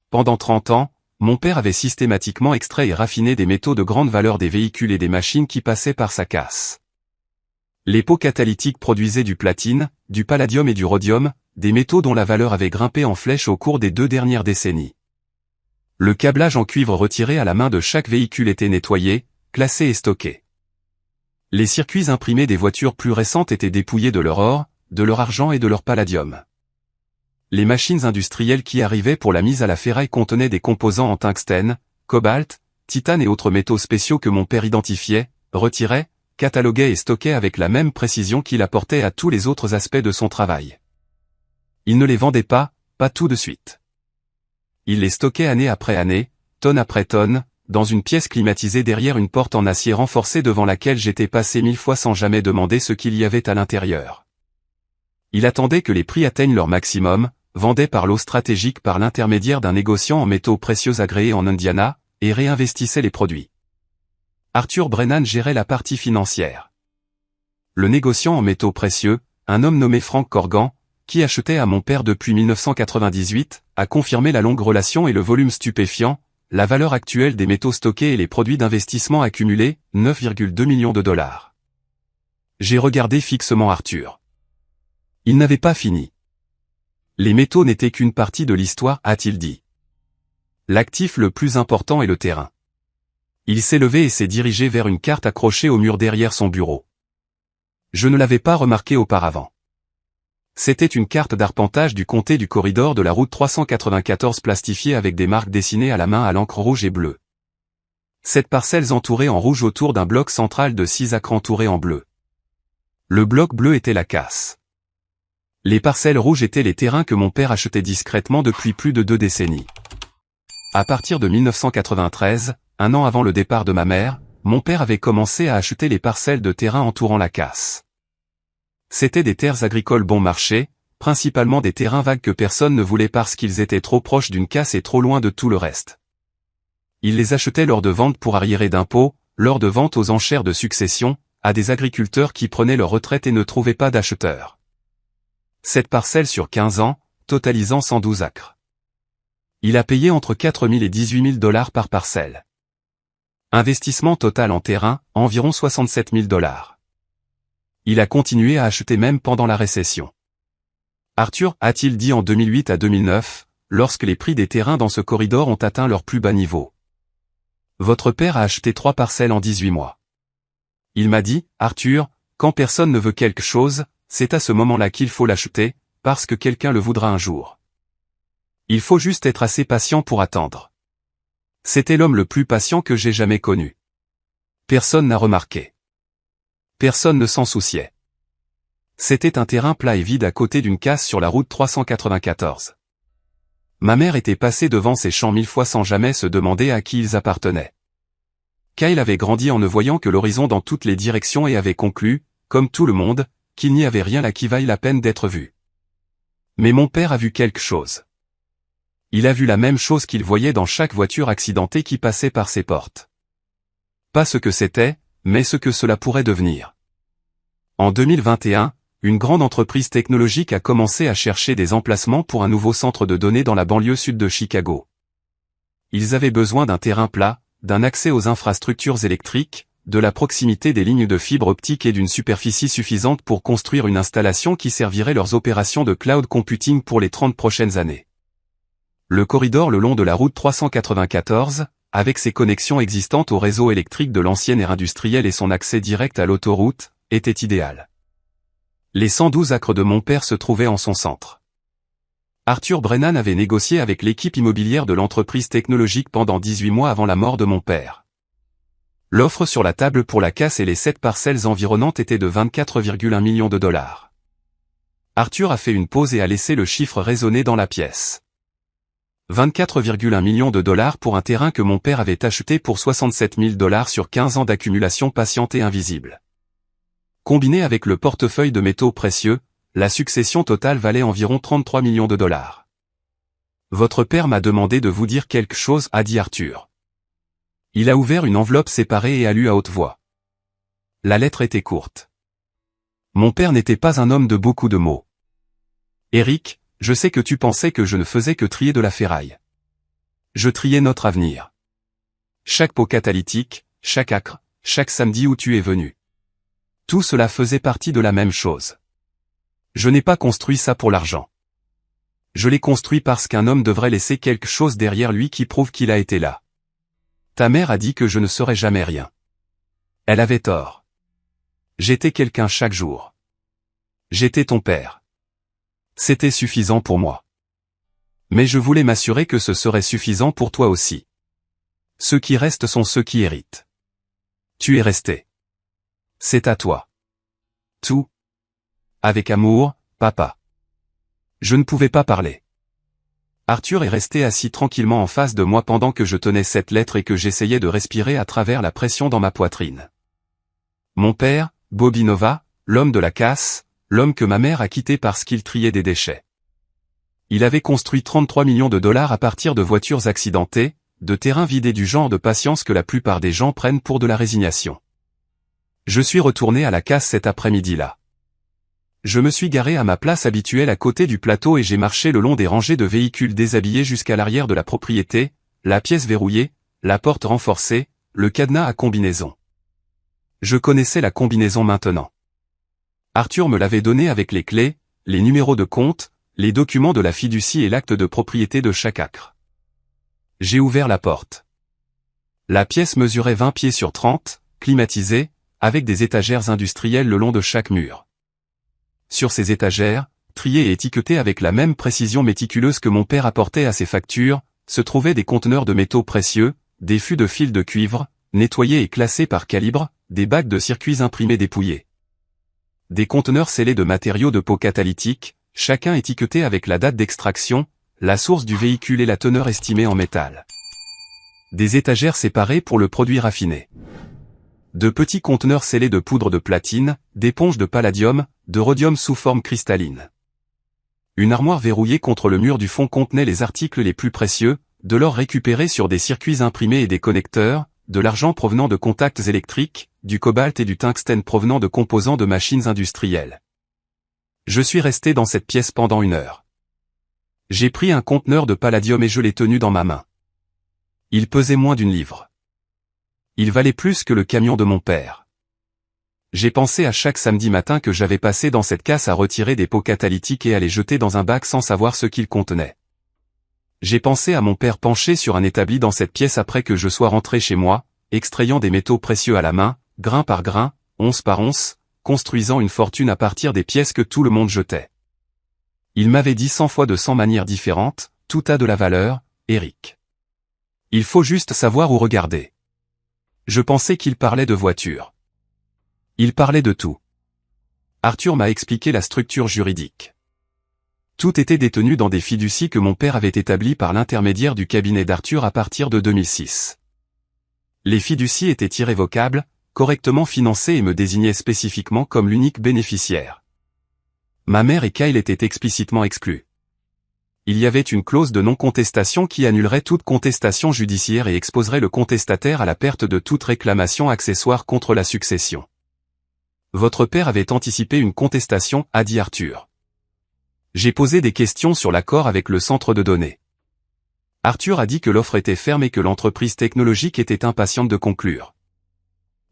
Pendant 30 ans, mon père avait systématiquement extrait et raffiné des métaux de grande valeur des véhicules et des machines qui passaient par sa casse. Les pots catalytiques produisaient du platine, du palladium et du rhodium, des métaux dont la valeur avait grimpé en flèche au cours des 2 dernières décennies. Le câblage en cuivre retiré à la main de chaque véhicule était nettoyé, classé et stocké. Les circuits imprimés des voitures plus récentes étaient dépouillés de leur or, de leur argent et de leur palladium. Les machines industrielles qui arrivaient pour la mise à la ferraille contenaient des composants en tungstène, cobalt, titane et autres métaux spéciaux que mon père identifiait, retirait, cataloguait et stockait avec la même précision qu'il apportait à tous les autres aspects de son travail. Il ne les vendait pas tout de suite. Il les stockait année après année, tonne après tonne, dans une pièce climatisée derrière une porte en acier renforcé devant laquelle j'étais passé 1000 fois sans jamais demander ce qu'il y avait à l'intérieur. Il attendait que les prix atteignent leur maximum, vendait par lot stratégique par l'intermédiaire d'un négociant en métaux précieux agréé en Indiana, et réinvestissait les produits. Arthur Brennan gérait la partie financière. Le négociant en métaux précieux, un homme nommé Frank Corgan, qui achetait à mon père depuis 1998, a confirmé la longue relation et le volume stupéfiant, la valeur actuelle des métaux stockés et les produits d'investissement accumulés, 9,2 millions de dollars. J'ai regardé fixement Arthur. Il n'avait pas fini. Les métaux n'étaient qu'une partie de l'histoire, a-t-il dit. L'actif le plus important est le terrain. Il s'est levé et s'est dirigé vers une carte accrochée au mur derrière son bureau. Je ne l'avais pas remarqué auparavant. C'était une carte d'arpentage du comté du corridor de la route 394 plastifiée avec des marques dessinées à la main à l'encre rouge et bleue. 7 parcelles entourées en rouge autour d'un bloc central de 6 acres entourés en bleu. Le bloc bleu était la casse. Les parcelles rouges étaient les terrains que mon père achetait discrètement depuis plus de 2 décennies. À partir de 1993, un an avant le départ de ma mère, mon père avait commencé à acheter les parcelles de terrain entourant la casse. C'étaient des terres agricoles bon marché, principalement des terrains vagues que personne ne voulait parce qu'ils étaient trop proches d'une casse et trop loin de tout le reste. Il les achetait lors de ventes pour arriérés d'impôts, lors de ventes aux enchères de succession, à des agriculteurs qui prenaient leur retraite et ne trouvaient pas d'acheteurs. Cette parcelle sur 15 ans, totalisant 112 acres. Il a payé entre 4 000 et 18 000 $ par parcelle. Investissement total en terrain, environ 67 000 $. Il a continué à acheter même pendant la récession. Arthur, a-t-il dit en 2008 à 2009, lorsque les prix des terrains dans ce corridor ont atteint leur plus bas niveau. Votre père a acheté 3 parcelles en 18 mois. Il m'a dit, Arthur, quand personne ne veut quelque chose, c'est à ce moment-là qu'il faut l'acheter, parce que quelqu'un le voudra un jour. Il faut juste être assez patient pour attendre. C'était l'homme le plus patient que j'ai jamais connu. Personne n'a remarqué. Personne ne s'en souciait. C'était un terrain plat et vide à côté d'une casse sur la route 394. Ma mère était passée devant ces champs 1000 fois sans jamais se demander à qui ils appartenaient. Kyle avait grandi en ne voyant que l'horizon dans toutes les directions et avait conclu, comme tout le monde, qu'il n'y avait rien là qui vaille la peine d'être vu. Mais mon père a vu quelque chose. Il a vu la même chose qu'il voyait dans chaque voiture accidentée qui passait par ses portes. Pas ce que c'était, mais ce que cela pourrait devenir. En 2021, une grande entreprise technologique a commencé à chercher des emplacements pour un nouveau centre de données dans la banlieue sud de Chicago. Ils avaient besoin d'un terrain plat, d'un accès aux infrastructures électriques, de la proximité des lignes de fibre optique et d'une superficie suffisante pour construire une installation qui servirait leurs opérations de cloud computing pour les 30 prochaines années. Le corridor le long de la route 394, avec ses connexions existantes au réseau électrique de l'ancienne aire industrielle et son accès direct à l'autoroute, était idéal. Les 112 acres de mon père se trouvaient en son centre. Arthur Brennan avait négocié avec l'équipe immobilière de l'entreprise technologique pendant 18 mois avant la mort de mon père. L'offre sur la table pour la casse et les 7 parcelles environnantes était de 24,1 millions de $. Arthur a fait une pause et a laissé le chiffre résonner dans la pièce. 24,1 millions de $ pour un terrain que mon père avait acheté pour 67 000 $ sur 15 ans d'accumulation patiente et invisible. Combiné avec le portefeuille de métaux précieux, la succession totale valait environ 33 millions de $. Votre père m'a demandé de vous dire quelque chose, a dit Arthur. Il a ouvert une enveloppe séparée et a lu à haute voix. La lettre était courte. Mon père n'était pas un homme de beaucoup de mots. Eric, je sais que tu pensais que je ne faisais que trier de la ferraille. Je triais notre avenir. Chaque pot catalytique, chaque acre, chaque samedi où tu es venu. Tout cela faisait partie de la même chose. Je n'ai pas construit ça pour l'argent. Je l'ai construit parce qu'un homme devrait laisser quelque chose derrière lui qui prouve qu'il a été là. Ta mère a dit que je ne serais jamais rien. Elle avait tort. J'étais quelqu'un chaque jour. J'étais ton père. C'était suffisant pour moi. Mais je voulais m'assurer que ce serait suffisant pour toi aussi. Ceux qui restent sont ceux qui héritent. Tu es resté. C'est à toi. Tout. Avec amour, papa. Je ne pouvais pas parler. Arthur est resté assis tranquillement en face de moi pendant que je tenais cette lettre et que j'essayais de respirer à travers la pression dans ma poitrine. Mon père, Bobby Nova, l'homme de la casse, l'homme que ma mère a quitté parce qu'il triait des déchets. Il avait construit 33 millions de $ à partir de voitures accidentées, de terrains vidés du genre de patience que la plupart des gens prennent pour de la résignation. Je suis retourné à la casse cet après-midi-là. Je me suis garé à ma place habituelle à côté du plateau et j'ai marché le long des rangées de véhicules déshabillés jusqu'à l'arrière de la propriété, la pièce verrouillée, la porte renforcée, le cadenas à combinaison. Je connaissais la combinaison maintenant. Arthur me l'avait donnée avec les clés, les numéros de compte, les documents de la fiducie et l'acte de propriété de chaque acre. J'ai ouvert la porte. La pièce mesurait 20 pieds sur 30, climatisée, avec des étagères industrielles le long de chaque mur. Sur ces étagères, triées et étiquetées avec la même précision méticuleuse que mon père apportait à ses factures, se trouvaient des conteneurs de métaux précieux, des fûts de fil de cuivre, nettoyés et classés par calibre, des bacs de circuits imprimés dépouillés. des conteneurs scellés de matériaux de peau catalytique, chacun étiqueté avec la date d'extraction, la source du véhicule et la teneur estimée en métal. Des étagères séparées pour le produit raffiné. De petits conteneurs scellés de poudre de platine, d'éponges de palladium, de rhodium sous forme cristalline. Une armoire verrouillée contre le mur du fond contenait les articles les plus précieux, de l'or récupéré sur des circuits imprimés et des connecteurs, de l'argent provenant de contacts électriques, du cobalt et du tungstène provenant de composants de machines industrielles. Je suis resté dans cette pièce pendant 1 heure. J'ai pris un conteneur de palladium et je l'ai tenu dans ma main. Il pesait moins d'1 livre. Il valait plus que le camion de mon père. J'ai pensé à chaque samedi matin que j'avais passé dans cette casse à retirer des pots catalytiques et à les jeter dans un bac sans savoir ce qu'ils contenaient. J'ai pensé à mon père penché sur un établi dans cette pièce après que je sois rentré chez moi, extrayant des métaux précieux à la main, grain par grain, once par once, construisant une fortune à partir des pièces que tout le monde jetait. Il m'avait dit 100 fois de 100 manières différentes, tout a de la valeur, Eric. Il faut juste savoir où regarder. Je pensais qu'il parlait de voitures. Il parlait de tout. Arthur m'a expliqué la structure juridique. Tout était détenu dans des fiducies que mon père avait établies par l'intermédiaire du cabinet d'Arthur à partir de 2006. Les fiducies étaient irrévocables, correctement financées et me désignaient spécifiquement comme l'unique bénéficiaire. Ma mère et Kyle étaient explicitement exclus. Il y avait une clause de non-contestation qui annulerait toute contestation judiciaire et exposerait le contestataire à la perte de toute réclamation accessoire contre la succession. Votre père avait anticipé une contestation, a dit Arthur. J'ai posé des questions sur l'accord avec le centre de données. Arthur a dit que l'offre était ferme et que l'entreprise technologique était impatiente de conclure.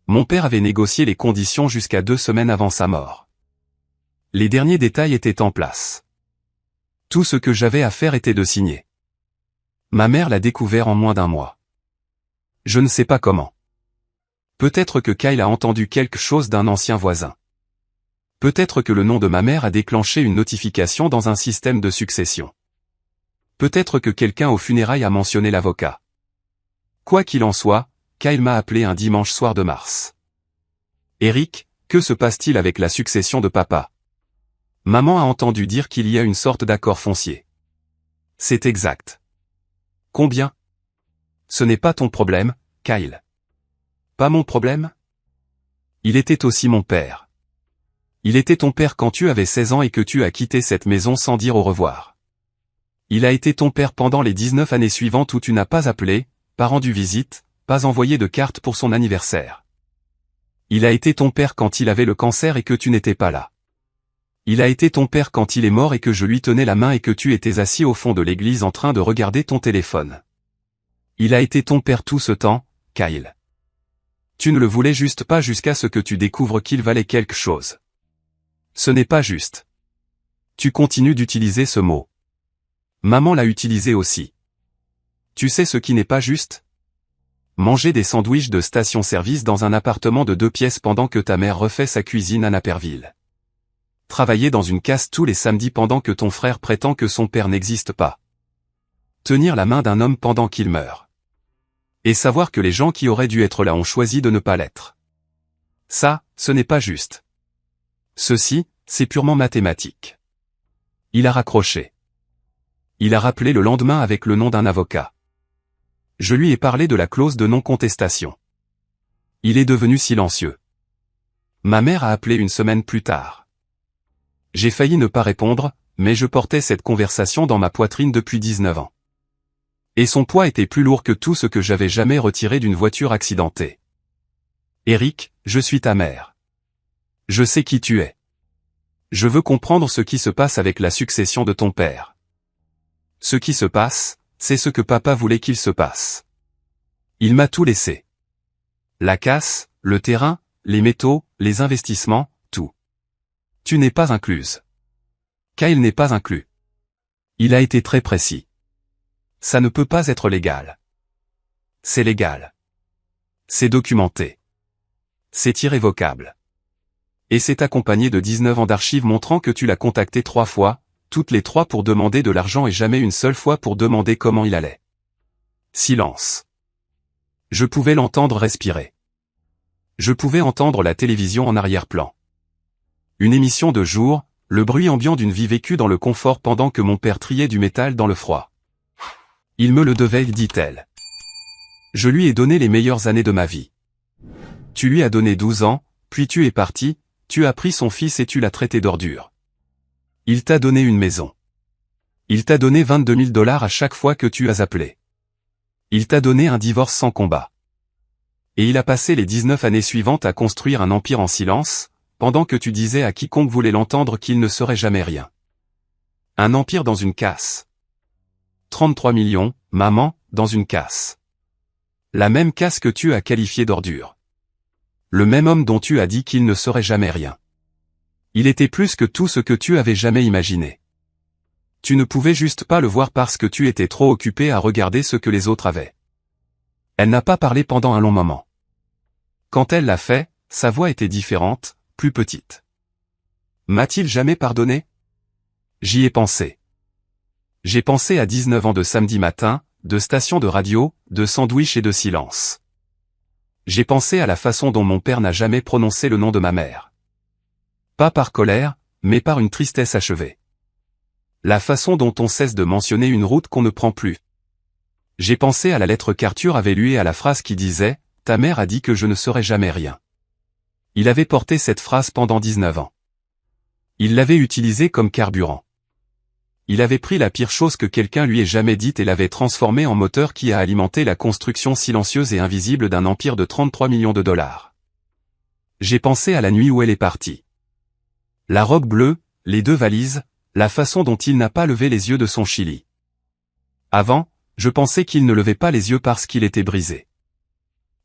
Mon père avait négocié les conditions jusqu'à 2 semaines avant sa mort. Les derniers détails étaient en place. Tout ce que j'avais à faire était de signer. Ma mère l'a découvert en moins d'1 mois. Je ne sais pas comment. Peut-être que Kyle a entendu quelque chose d'un ancien voisin. Peut-être que le nom de ma mère a déclenché une notification dans un système de succession. Peut-être que quelqu'un aux funérailles a mentionné l'avocat. Quoi qu'il en soit, Kyle m'a appelé un dimanche soir de mars. Eric, que se passe-t-il avec la succession de papa? Maman a entendu dire qu'il y a une sorte d'accord foncier. C'est exact. Combien? Ce n'est pas ton problème, Kyle. Pas mon problème? Il était aussi mon père. Il était ton père quand tu avais 16 ans et que tu as quitté cette maison sans dire au revoir. Il a été ton père pendant les 19 années suivantes où tu n'as pas appelé, pas rendu visite, pas envoyé de carte pour son anniversaire. Il a été ton père quand il avait le cancer et que tu n'étais pas là. Il a été ton père quand il est mort et que je lui tenais la main et que tu étais assis au fond de l'église en train de regarder ton téléphone. Il a été ton père tout ce temps, Kyle. Tu ne le voulais juste pas jusqu'à ce que tu découvres qu'il valait quelque chose. Ce n'est pas juste. Tu continues d'utiliser ce mot. Maman l'a utilisé aussi. Tu sais ce qui n'est pas juste? Manger des sandwichs de station-service dans un appartement de 2 pièces pendant que ta mère refait sa cuisine à Naperville. Travailler dans une casse tous les samedis pendant que ton frère prétend que son père n'existe pas. Tenir la main d'un homme pendant qu'il meurt. Et savoir que les gens qui auraient dû être là ont choisi de ne pas l'être. Ça, ce n'est pas juste. Ceci, c'est purement mathématique. Il a raccroché. Il a rappelé le lendemain avec le nom d'un avocat. Je lui ai parlé de la clause de non-contestation. Il est devenu silencieux. Ma mère a appelé 1 semaine plus tard. J'ai failli ne pas répondre, mais je portais cette conversation dans ma poitrine depuis 19 ans. Et son poids était plus lourd que tout ce que j'avais jamais retiré d'une voiture accidentée. Eric, je suis ta mère. Je sais qui tu es. Je veux comprendre ce qui se passe avec la succession de ton père. Ce qui se passe, c'est ce que papa voulait qu'il se passe. Il m'a tout laissé. La casse, le terrain, les métaux, les investissements, tout. Tu n'es pas incluse. Kyle n'est pas inclus. Il a été très précis. Ça ne peut pas être légal. C'est légal. C'est documenté. C'est irrévocable. Et c'est accompagné de 19 ans d'archives montrant que tu l'as contacté 3 fois, toutes les 3 pour demander de l'argent et jamais une seule fois pour demander comment il allait. Silence. Je pouvais l'entendre respirer. Je pouvais entendre la télévision en arrière-plan. Une émission de jour, le bruit ambiant d'une vie vécue dans le confort pendant que mon père triait du métal dans le froid. Il me le devait, dit-elle. Je lui ai donné les meilleures années de ma vie. Tu lui as donné 12 ans, puis tu es parti, tu as pris son fils et tu l'as traité d'ordure. Il t'a donné une maison. Il t'a donné 22 000 $ à chaque fois que tu as appelé. Il t'a donné un divorce sans combat. Et il a passé les 19 années suivantes à construire un empire en silence, pendant que tu disais à quiconque voulait l'entendre qu'il ne serait jamais rien. Un empire dans une casse. 33 millions, maman, dans une casse. La même casse que tu as qualifiée d'ordure. Le même homme dont tu as dit qu'il ne serait jamais rien. Il était plus que tout ce que tu avais jamais imaginé. Tu ne pouvais juste pas le voir parce que tu étais trop occupé à regarder ce que les autres avaient. Elle n'a pas parlé pendant un long moment. Quand elle l'a fait, sa voix était différente, plus petite. M'a-t-il jamais pardonné? J'y ai pensé. J'ai pensé à 19 ans de samedi matin, de stations de radio, de sandwich et de silence. J'ai pensé à la façon dont mon père n'a jamais prononcé le nom de ma mère. Pas par colère, mais par une tristesse achevée. La façon dont on cesse de mentionner une route qu'on ne prend plus. J'ai pensé à la lettre qu'Arthur avait lue et à la phrase qui disait « Ta mère a dit que je ne serai jamais rien ». Il avait porté cette phrase pendant 19 ans. Il l'avait utilisée comme carburant. Il avait pris la pire chose que quelqu'un lui ait jamais dite et l'avait transformée en moteur qui a alimenté la construction silencieuse et invisible d'un empire de 33 millions de $. J'ai pensé à la nuit où elle est partie. La robe bleue, les 2 valises, la façon dont il n'a pas levé les yeux de son Chili. Avant, je pensais qu'il ne levait pas les yeux parce qu'il était brisé.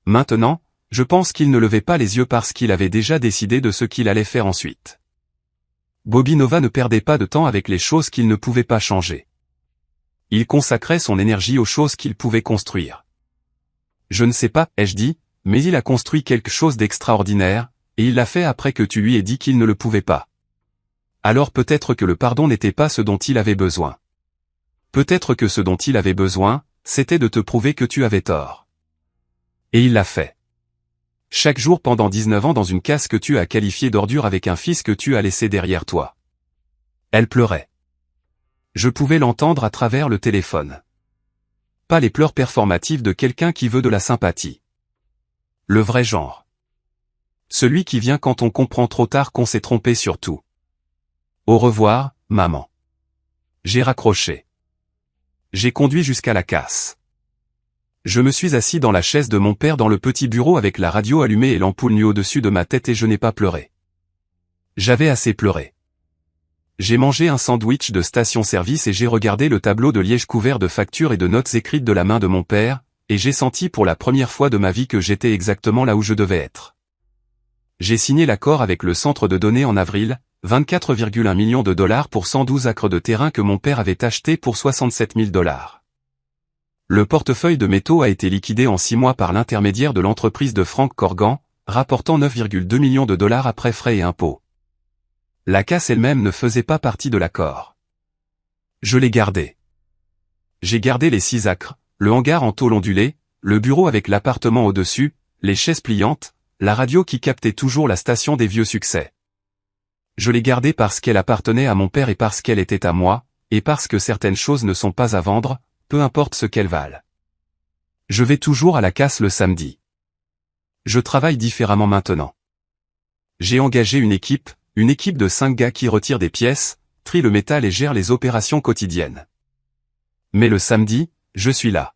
Maintenant, je pense qu'il ne levait pas les yeux parce qu'il avait déjà décidé de ce qu'il allait faire ensuite. Bobby Nova ne perdait pas de temps avec les choses qu'il ne pouvait pas changer. Il consacrait son énergie aux choses qu'il pouvait construire. Je ne sais pas, ai-je dit, mais il a construit quelque chose d'extraordinaire, et il l'a fait après que tu lui aies dit qu'il ne le pouvait pas. Alors peut-être que le pardon n'était pas ce dont il avait besoin. Peut-être que ce dont il avait besoin, c'était de te prouver que tu avais tort. Et il l'a fait. Chaque jour pendant 19 ans dans une casse que tu as qualifiée d'ordure avec un fils que tu as laissé derrière toi. Elle pleurait. Je pouvais l'entendre à travers le téléphone. Pas les pleurs performatifs de quelqu'un qui veut de la sympathie. Le vrai genre. Celui qui vient quand on comprend trop tard qu'on s'est trompé sur tout. Au revoir, maman. J'ai raccroché. J'ai conduit jusqu'à la casse. Je me suis assis dans la chaise de mon père dans le petit bureau avec la radio allumée et l'ampoule nue au-dessus de ma tête et je n'ai pas pleuré. J'avais assez pleuré. J'ai mangé un sandwich de station-service et j'ai regardé le tableau de liège couvert de factures et de notes écrites de la main de mon père, et j'ai senti pour la première fois de ma vie que j'étais exactement là où je devais être. J'ai signé l'accord avec le centre de données en avril, 24,1 millions de $ pour 112 acres de terrain que mon père avait acheté pour 67 000 $. Le portefeuille de métaux a été liquidé en 6 mois par l'intermédiaire de l'entreprise de Frank Corgan, rapportant 9,2 millions de $ après frais et impôts. La casse elle-même ne faisait pas partie de l'accord. Je l'ai gardée. J'ai gardé les 6 acres, le hangar en tôle ondulée, le bureau avec l'appartement au-dessus, les chaises pliantes, la radio qui captait toujours la station des vieux succès. Je l'ai gardée parce qu'elle appartenait à mon père et parce qu'elle était à moi, et parce que certaines choses ne sont pas à vendre, peu importe ce qu'elles valent. Je vais toujours à la casse le samedi. Je travaille différemment maintenant. J'ai engagé une équipe de 5 gars qui retire des pièces, trie le métal et gère les opérations quotidiennes. Mais le samedi, je suis là.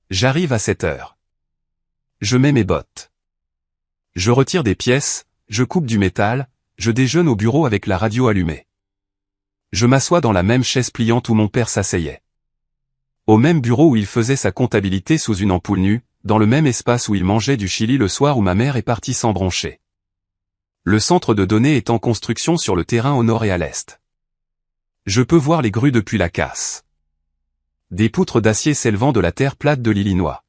J'arrive à 7 heures. Je mets mes bottes. Je retire des pièces, je coupe du métal, je déjeune au bureau avec la radio allumée. Je m'assois dans la même chaise pliante où mon père s'asseyait. Au même bureau où il faisait sa comptabilité sous une ampoule nue, dans le même espace où il mangeait du chili le soir où ma mère est partie sans broncher. Le centre de données est en construction sur le terrain au nord et à l'est. Je peux voir les grues depuis la casse. Des poutres d'acier s'élevant de la terre plate de l'Illinois.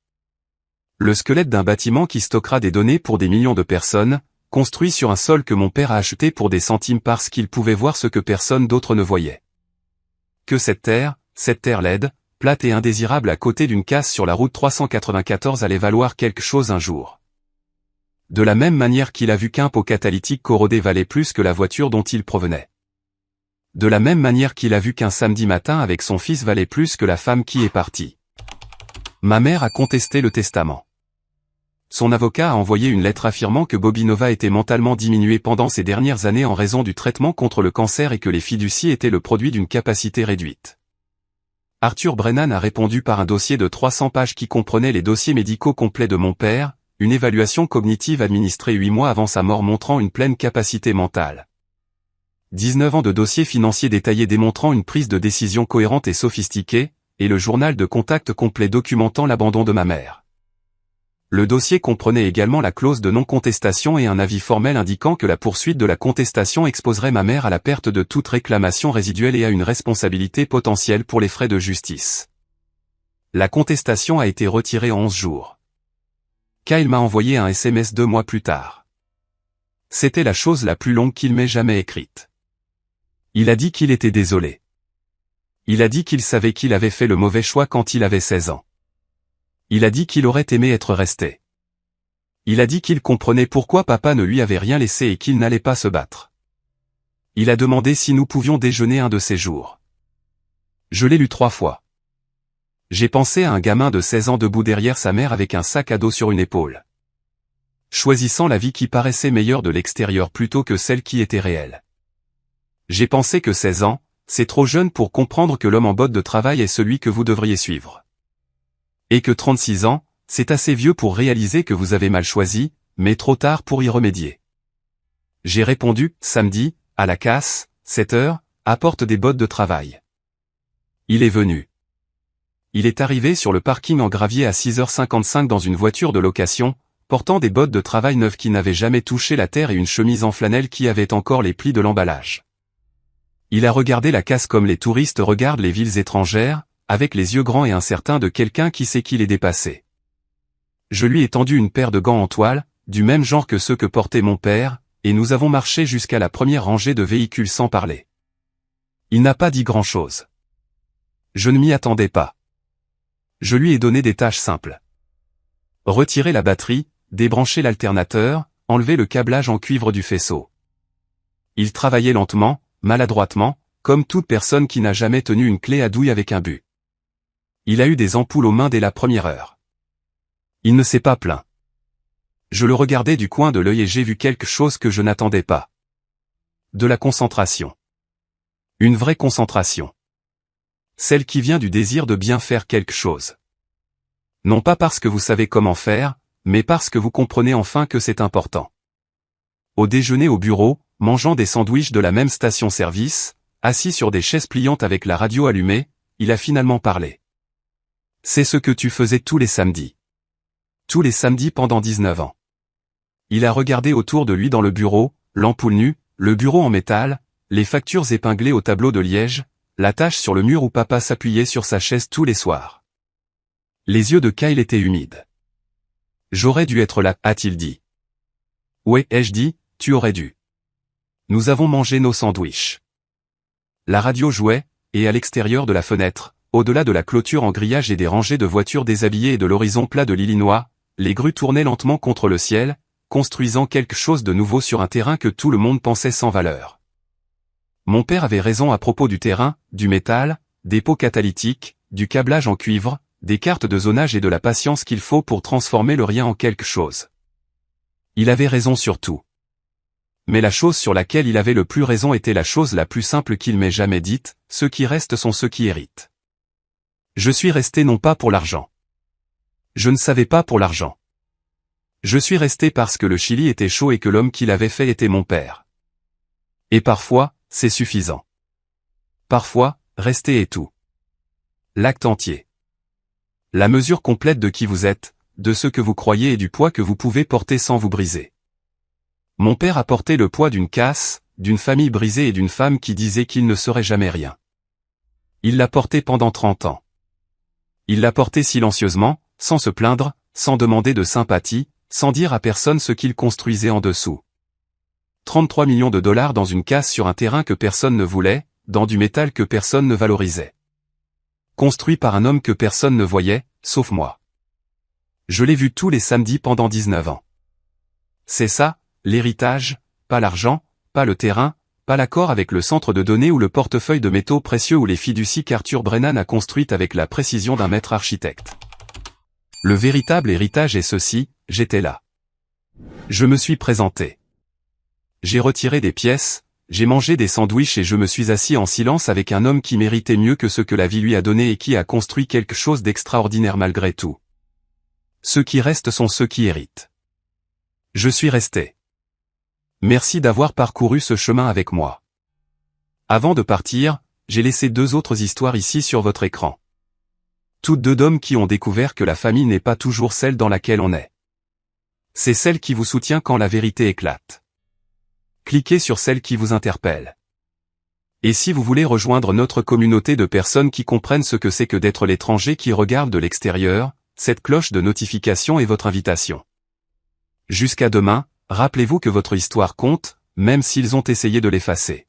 Le squelette d'un bâtiment qui stockera des données pour des millions de personnes, construit sur un sol que mon père a acheté pour des centimes parce qu'il pouvait voir ce que personne d'autre ne voyait. Que cette terre laide, plate et indésirable à côté d'une casse sur la route 394 allait valoir quelque chose un jour. De la même manière qu'il a vu qu'un pot catalytique corrodé valait plus que la voiture dont il provenait. De la même manière qu'il a vu qu'un samedi matin avec son fils valait plus que la femme qui est partie. Ma mère a contesté le testament. Son avocat a envoyé une lettre affirmant que Bobinova était mentalement diminuée pendant ces dernières années en raison du traitement contre le cancer et que les fiducies étaient le produit d'une capacité réduite. Arthur Brennan a répondu par un dossier de 300 pages qui comprenait les dossiers médicaux complets de mon père, une évaluation cognitive administrée 8 mois avant sa mort montrant une pleine capacité mentale. 19 ans de dossiers financiers détaillés démontrant une prise de décision cohérente et sophistiquée, et le journal de contact complet documentant l'abandon de ma mère. Le dossier comprenait également la clause de non-contestation et un avis formel indiquant que la poursuite de la contestation exposerait ma mère à la perte de toute réclamation résiduelle et à une responsabilité potentielle pour les frais de justice. La contestation a été retirée en 11 jours. Kyle m'a envoyé un SMS 2 mois plus tard. C'était la chose la plus longue qu'il m'ait jamais écrite. Il a dit qu'il était désolé. Il a dit qu'il savait qu'il avait fait le mauvais choix quand il avait 16 ans. Il a dit qu'il aurait aimé être resté. Il a dit qu'il comprenait pourquoi papa ne lui avait rien laissé et qu'il n'allait pas se battre. Il a demandé si nous pouvions déjeuner un de ces jours. Je l'ai lu 3 fois. J'ai pensé à un gamin de 16 ans debout derrière sa mère avec un sac à dos sur une épaule. Choisissant la vie qui paraissait meilleure de l'extérieur plutôt que celle qui était réelle. J'ai pensé que 16 ans, c'est trop jeune pour comprendre que l'homme en botte de travail est celui que vous devriez suivre. Et que 36 ans, c'est assez vieux pour réaliser que vous avez mal choisi, mais trop tard pour y remédier. J'ai répondu, samedi, à la casse, 7 heures, apporte des bottes de travail. Il est venu. Il est arrivé sur le parking en gravier à 6h55 dans une voiture de location, portant des bottes de travail neuves qui n'avaient jamais touché la terre et une chemise en flanelle qui avait encore les plis de l'emballage. Il a regardé la casse comme les touristes regardent les villes étrangères, avec les yeux grands et incertains de quelqu'un qui sait qu'il est dépassé. Je lui ai tendu une paire de gants en toile, du même genre que ceux que portait mon père, et nous avons marché jusqu'à la première rangée de véhicules sans parler. Il n'a pas dit grand-chose. Je ne m'y attendais pas. Je lui ai donné des tâches simples. Retirer la batterie, débrancher l'alternateur, enlever le câblage en cuivre du faisceau. Il travaillait lentement, maladroitement, comme toute personne qui n'a jamais tenu une clé à douille avec un but. Il a eu des ampoules aux mains dès la première heure. Il ne s'est pas plaint. Je le regardais du coin de l'œil et j'ai vu quelque chose que je n'attendais pas. De la concentration. Une vraie concentration. Celle qui vient du désir de bien faire quelque chose. Non pas parce que vous savez comment faire, mais parce que vous comprenez enfin que c'est important. Au déjeuner au bureau, mangeant des sandwichs de la même station-service, assis sur des chaises pliantes avec la radio allumée, il a finalement parlé. C'est ce que tu faisais tous les samedis. Tous les samedis pendant 19 ans. Il a regardé autour de lui dans le bureau, l'ampoule nue, le bureau en métal, les factures épinglées au tableau de liège, la tache sur le mur où papa s'appuyait sur sa chaise tous les soirs. Les yeux de Kyle étaient humides. J'aurais dû être là, a-t-il dit. Ouais, ai-je dit, tu aurais dû. Nous avons mangé nos sandwichs. La radio jouait, et à l'extérieur de la fenêtre, au-delà de la clôture en grillage et des rangées de voitures déshabillées et de l'horizon plat de l'Illinois, les grues tournaient lentement contre le ciel, construisant quelque chose de nouveau sur un terrain que tout le monde pensait sans valeur. Mon père avait raison à propos du terrain, du métal, des pots catalytiques, du câblage en cuivre, des cartes de zonage et de la patience qu'il faut pour transformer le rien en quelque chose. Il avait raison sur tout. Mais la chose sur laquelle il avait le plus raison était la chose la plus simple qu'il m'ait jamais dite, ceux qui restent sont ceux qui héritent. Je suis resté non pas pour l'argent. Je ne savais pas pour l'argent. Je suis resté parce que le Chili était chaud et que l'homme qui l'avait fait était mon père. Et parfois, c'est suffisant. Parfois, rester est tout. L'acte entier. La mesure complète de qui vous êtes, de ce que vous croyez et du poids que vous pouvez porter sans vous briser. Mon père a porté le poids d'une casse, d'une famille brisée et d'une femme qui disait qu'il ne serait jamais rien. Il l'a porté pendant 30 ans. Il l'a porté silencieusement, sans se plaindre, sans demander de sympathie, sans dire à personne ce qu'il construisait en dessous. 33 millions de dollars dans une casse sur un terrain que personne ne voulait, dans du métal que personne ne valorisait. Construit par un homme que personne ne voyait, sauf moi. Je l'ai vu tous les samedis pendant 19 ans. C'est ça, l'héritage, pas l'argent, pas le terrain, pas l'accord avec le centre de données ou le portefeuille de métaux précieux ou les fiducies qu'Arthur Brennan a construites avec la précision d'un maître architecte. Le véritable héritage est ceci, j'étais là. Je me suis présenté. J'ai retiré des pièces, j'ai mangé des sandwichs et je me suis assis en silence avec un homme qui méritait mieux que ce que la vie lui a donné et qui a construit quelque chose d'extraordinaire malgré tout. Ceux qui restent sont ceux qui héritent. Je suis resté. Merci d'avoir parcouru ce chemin avec moi. Avant de partir, j'ai laissé 2 autres histoires ici sur votre écran. Toutes 2 d'hommes qui ont découvert que la famille n'est pas toujours celle dans laquelle on est. C'est celle qui vous soutient quand la vérité éclate. Cliquez sur celle qui vous interpelle. Et si vous voulez rejoindre notre communauté de personnes qui comprennent ce que c'est que d'être l'étranger qui regarde de l'extérieur, cette cloche de notification est votre invitation. Jusqu'à demain, rappelez-vous que votre histoire compte, même s'ils ont essayé de l'effacer.